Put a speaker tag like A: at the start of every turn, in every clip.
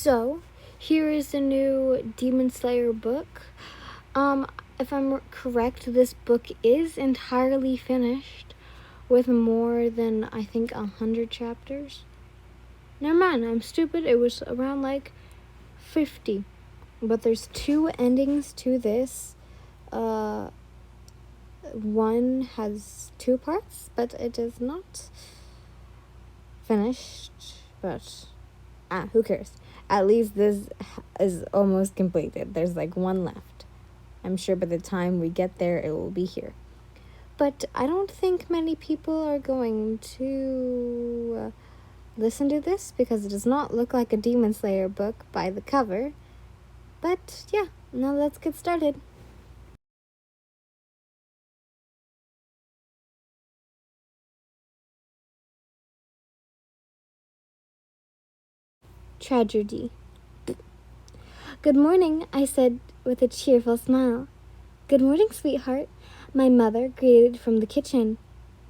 A: So, here is a new Demon Slayer book. If I'm correct, this book is entirely finished with more than, I think, 100 chapters. Never mind, I'm stupid. It was around 50. But there's 2 endings to this. One has 2 parts, but it is not finished. But, who cares? At least this is almost completed. There's 1 left. I'm sure by the time we get there, it will be here. But I don't think many people are going to listen to this because it does not look like a Demon Slayer book by the cover. But yeah, now let's get started. Tragedy. Good morning, I said with a cheerful smile. Good morning, sweetheart, my mother greeted from the kitchen.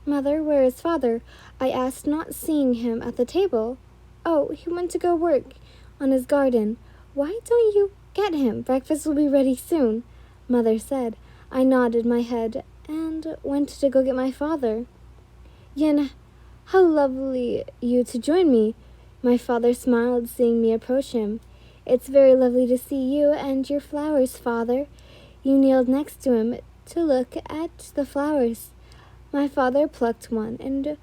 A: Mother, where is father? I asked, not seeing him at the table. Oh, he went to go work on his garden. Why don't you get him? Breakfast will be ready soon, Mother said. I nodded my head and went to go get my father. Yin, how lovely you to join me. My father smiled, seeing me approach him. It's very lovely to see you and your flowers, father. You kneeled next to him to look at the flowers. My father plucked one and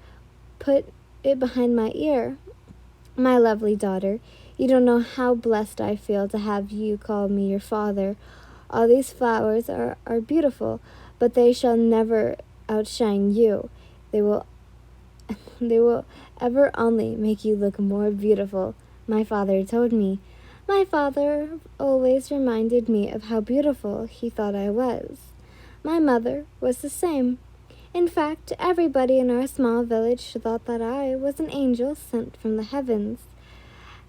A: put it behind my ear. My lovely daughter, you don't know how blessed I feel to have you call me your father. All these flowers are beautiful, but they shall never outshine you. They will ever only make you look more beautiful, my father told me. My father always reminded me of how beautiful he thought I was. My mother was the same. In fact, everybody in our small village thought that I was an angel sent from the heavens.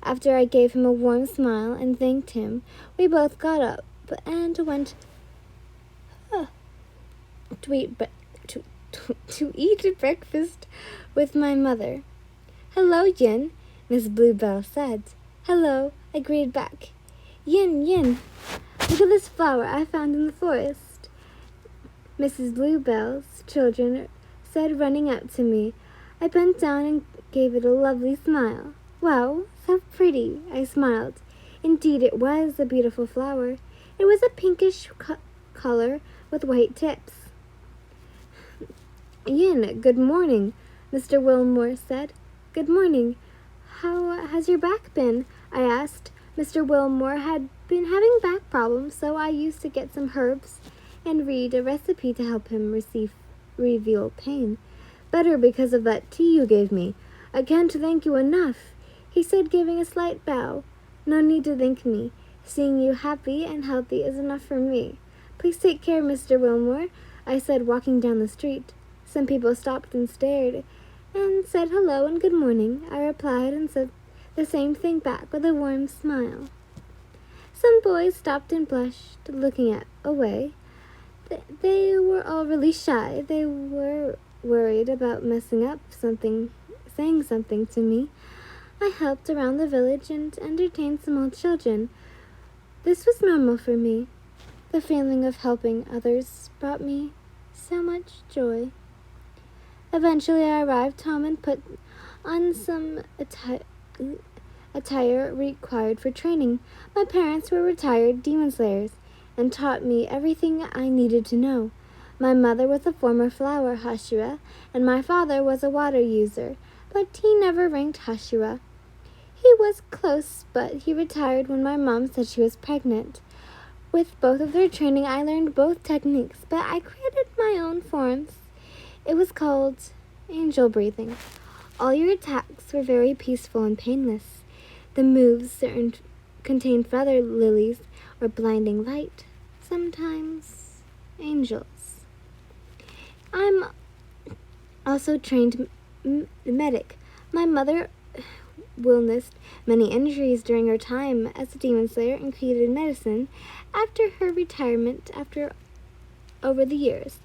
A: After I gave him a warm smile and thanked him, we both got up and went to eat breakfast with my mother. Hello, Yin, Miss Bluebell said. Hello, I greeted back. Yin, Yin, look at this flower I found in the forest, Mrs. Bluebell's children said, running up to me. I bent down and gave it a lovely smile. Wow, so pretty, I smiled. Indeed, it was a beautiful flower. It was a pinkish color with white tips. Yin, good morning, Mr. Wilmore said. Good morning. How has your back been? I asked. Mr. Wilmore had been having back problems, so I used to get some herbs and read a recipe to help him reveal pain. Better because of that tea you gave me. I can't thank you enough, he said, giving a slight bow. No need to thank me. Seeing you happy and healthy is enough for me. Please take care, Mr. Wilmore, I said, walking down the street. Some people stopped and stared and said hello and good morning. I replied and said the same thing back with a warm smile. Some boys stopped and blushed, looking away. They were all really shy. They were worried about messing up something, saying something to me. I helped around the village and entertained some old children. This was normal for me. The feeling of helping others brought me so much joy. Eventually I arrived home and put on some attire required for training. My parents were retired demon slayers and taught me everything I needed to know. My mother was a former flower Hashira, and my father was a water user, but he never ranked Hashira. He was close, but he retired when my mom said she was pregnant. With both of their training, I learned both techniques, but I created my own forms. It was called angel breathing. All your attacks were very peaceful and painless. The moves contained feather lilies or blinding light, sometimes angels. I'm also trained medic. My mother witnessed many injuries during her time as a demon slayer and created medicine after her retirement over the years.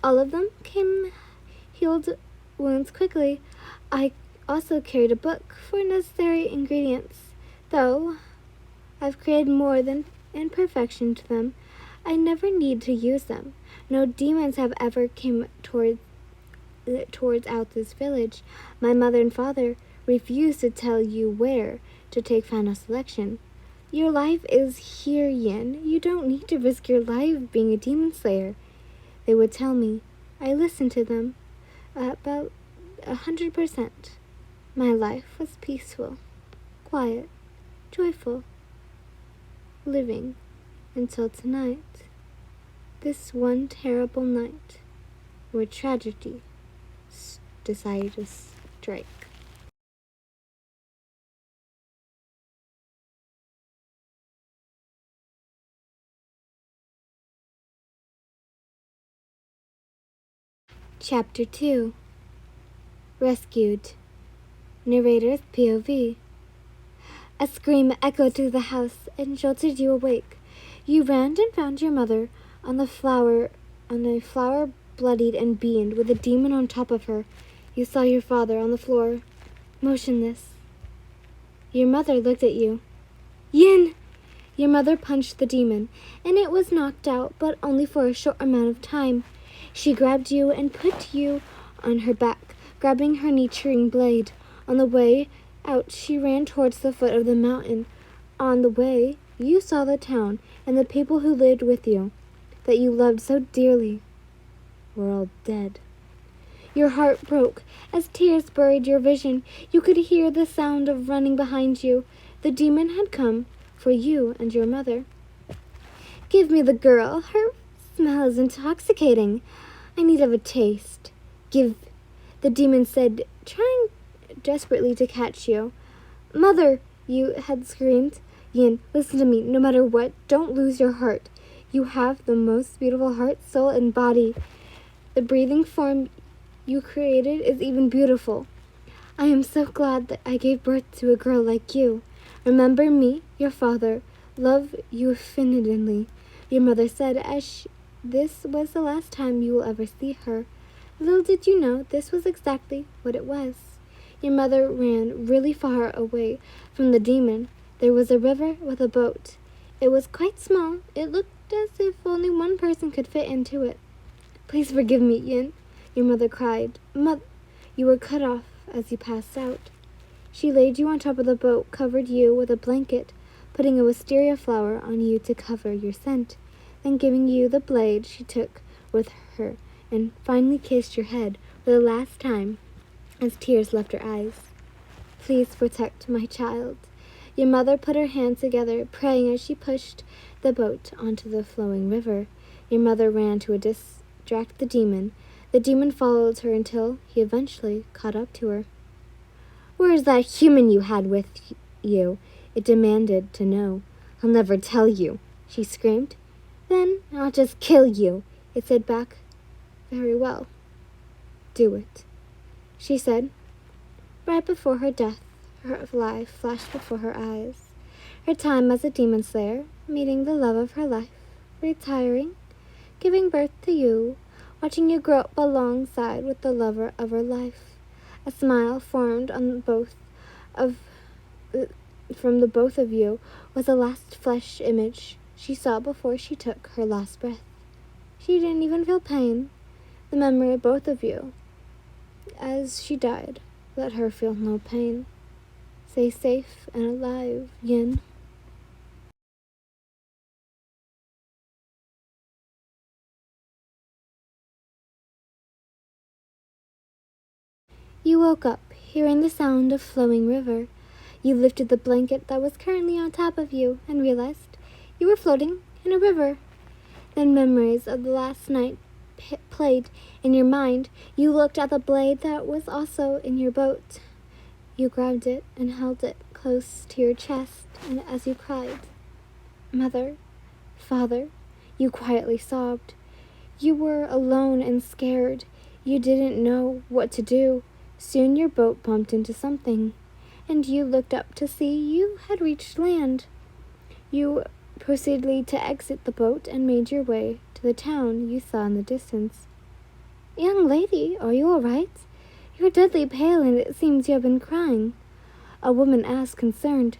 A: All of them healed wounds quickly. I also carried a book for necessary ingredients. Though I've created more than imperfection to them, I never need to use them. No demons have ever come towards out this village. My mother and father refuse to tell you where to take final selection. Your life is here, Yin. You don't need to risk your life being a demon slayer. They would tell me. I listened to them. About 100%. My life was peaceful, quiet, joyful, living until tonight. This one terrible night where tragedy decided to strike. Chapter 2. Rescued. Narrator's POV. A scream echoed through the house and jolted you awake. You ran and found your mother on a flower bloodied and beamed, with a demon on top of her. You saw your father on the floor, motionless. Your mother looked at you. Yin! Your mother punched the demon, and it was knocked out, but only for a short amount of time. She grabbed you and put you on her back, grabbing her nurturing blade. On the way out, she ran towards the foot of the mountain. On the way, you saw the town and the people who lived with you, that you loved so dearly, were all dead. Your heart broke as tears buried your vision. You could hear the sound of running behind you. The demon had come for you and your mother. Give me the girl. Her smell is intoxicating. I need of a taste. Give, the demon said, trying desperately to catch you. Mother, you had screamed. Yin, listen to me. No matter what, don't lose your heart. You have the most beautiful heart, soul, and body. The breathing form you created is even beautiful. I am so glad that I gave birth to a girl like you. Remember me, your father. Love you infinitely. Your mother said as this was the last time you will ever see her. Little did you know this was exactly what it was. Your mother ran really far away from the demon. There was a river with a boat. It was quite small. It looked as if only one person could fit into it. Please forgive me, Yin, your mother cried. You were cut off as you passed out. She laid you on top of the boat, covered you with a blanket, putting a wisteria flower on you to cover your scent, then giving you the blade she took with her, and finally kissed your head for the last time as tears left her eyes. Please protect my child. Your mother put her hands together, praying as she pushed the boat onto the flowing river. Your mother ran to distract the demon. The demon followed her until he eventually caught up to her. Where is that human you had with you? It demanded to know. I'll never tell you, she screamed. Then I'll just kill you, it said back. Very well. Do it, she said. Right before her death, her life flashed before her eyes. Her time as a demon slayer, meeting the love of her life, retiring, giving birth to you, watching you grow up alongside with the lover of her life. A smile formed on from the both of you was the last flesh image she saw before she took her last breath. She didn't even feel pain. The memory of both of you as she died let her feel no pain. Stay safe and alive, Yin. You woke up, hearing the sound of flowing river. You lifted the blanket that was currently on top of you and realized you were floating in a river. Then memories of the last night played in your mind. You looked at the blade that was also in your boat. You grabbed it and held it close to your chest, and as you cried, Mother, Father, you quietly sobbed. You were alone and scared. You didn't know what to do. Soon your boat bumped into something, and you looked up to see you had reached land. You proceeded to exit the boat and made your way to the town you saw in the distance. Young lady, are you all right? You're deadly pale, and it seems you have been crying." A woman asked, concerned.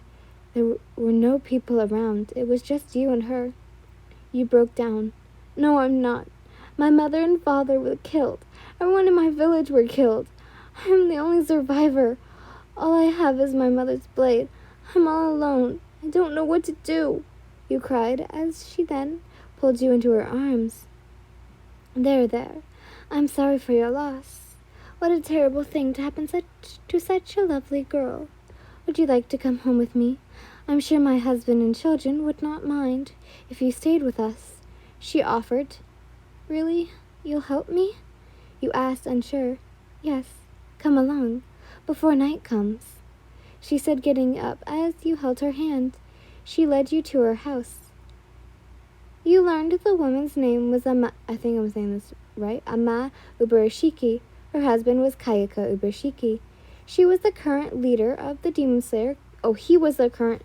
A: There were no people around. It was just you and her. You broke down. "No, I'm not. My mother and father were killed. Everyone in my village were killed. I'm the only survivor. All I have is my mother's blade. I'm all alone. I don't know what to do," you cried, as she then pulled you into her arms. There. I'm sorry for your loss. What a terrible thing to happen to such a lovely girl. Would you like to come home with me? I'm sure my husband and children would not mind if you stayed with us," she offered. "Really? You'll help me?" you asked, unsure. "Yes, come along, before night comes," she said, getting up as you held her hand. She led you to her house. You learned the woman's name was I think I'm saying this right, Ama Ubarashiki. Her husband was Kayaka Ubarashiki. She was the current leader of the Demon Slayer. He was the current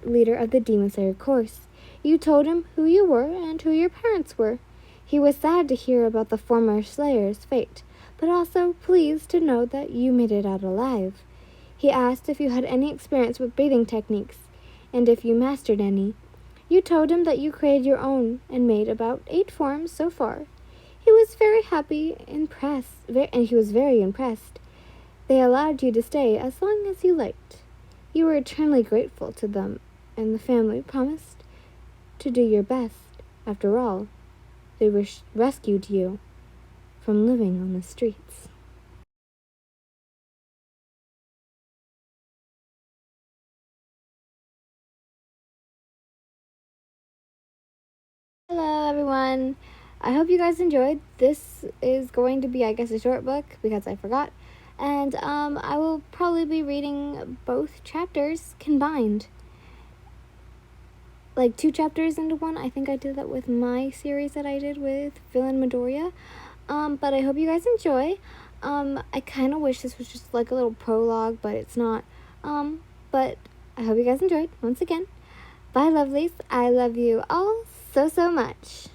A: leader of the Demon Slayer course. You told him who you were and who your parents were. He was sad to hear about the former Slayer's fate, but also pleased to know that you made it out alive. He asked if you had any experience with breathing techniques, and if you mastered any. You told him that you created your own and made about 8 forms so far. He was very impressed. They allowed you to stay as long as you liked. You were eternally grateful to them, and the family promised to do your best. After all, they rescued you from living on the streets. Hello, everyone. I hope you guys enjoyed. This is going to be, I guess, a short book because I forgot. And I will probably be reading both chapters combined. Like 2 chapters into one. I think I did that with my series that I did with Villain Midoriya. But I hope you guys enjoy. I kind of wish this was just like a little prologue, but it's not. But I hope you guys enjoyed. Once again, bye, lovelies. I love you all so much.